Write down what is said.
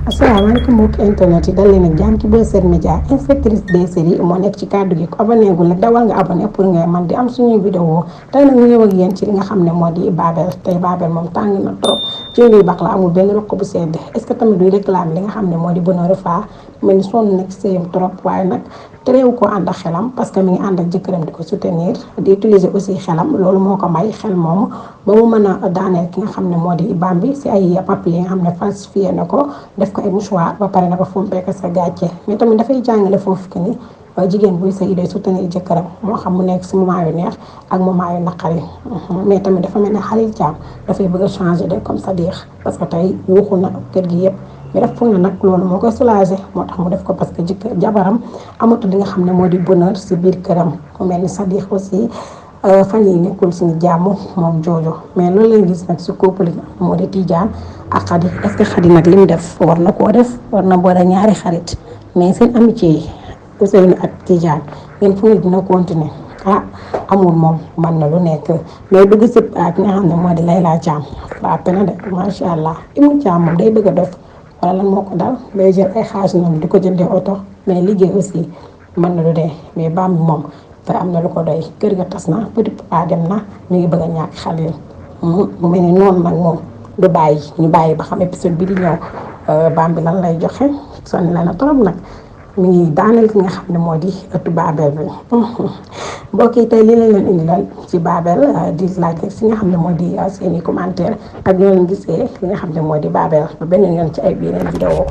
asalaamaaleykum mbokki internet yi dal leen ak jàmm ci Buzz Media inspectrice des séries moo nekk ci kàddu gi ko abonné gul nag dawal nga abonné pour nga man di am suñuy vidéo tey nag ñu ñëw ak yéen ci li nga xam ne moo di Babel tey Babel moom tàng na trop ci luy bax la amul benn roq bu sedd est-ce que tamit duy réclame li nga xam ne moo di Bonheur Fa mel ni sonn nag sëyam trop waaye nag tereewu ko ànd ak xelam parce que mi ngi ànd ak jëkkëram di ko soutenir di utiliser aussi xelam loolu moo ko may xel moomu ba mu mën a daaneel ki nga xam ne moo di Bambi si ay papier yi nga xam ne falsifié na ko def ko ay mouchoir ba pare na ko fompee ko sa gàcce mais tamit dafay jàngale foofu que ni jigéen buy sëy day soutenir jëkkëram moo xam mu nekk si moment yu neex ak moment yu naqari mais tamit dafa mel ne Khalil Thiam dafay bëgg a changer de comme ça dire parce que tey yuuxu na kër gi yëpp mais def foog na nag loolu moo koy soulager moo tax mu def ko parce que jëkkër jabaram amatul li nga xam ne moo di bonheur si biir këram mu mel ni Sadiq aussi fan yi nekkul suñu jàmm moom joojo mais loolu lañ gis nag si couple moo di Tidiane ak Khady est-ce que Khady nag li mu def war na koo def war na boole ñaari xarit mais seen amitié yi Ousseynou ak Tidiane ngeen fu ne dina continuer amul moom man na lu nekk mais bëgg sëpp ak nga xam ne moo di Layla Thiam waa pena de macha allah Ibou Thiam moom day bëgg a def wala lan moo ko dal day jël ay xaalis noonu di ko jëndee oto mais liggéey aussi mën na lu dee mais Bambi moom te am na lu ko doy kër ga tas na petit papa dem na mi ngi bëgg a ñàkk Khalil mu mel ni noonu nag moom du bàyyi ñu bàyyi ba xam épisode bi di ñëw Bambi lan lay joxe sonn la na trop nag mi ngi daaneel ki nga xam ne moo di ëttu Babel bi mbokk yi tey li leen indi lan ci Babel di laaj rek si nga xam ne moo di seeni commentaire ak ñoo leen gisee li nga xam ne moo di Babel ba beneen yoon ci ay biir vidéo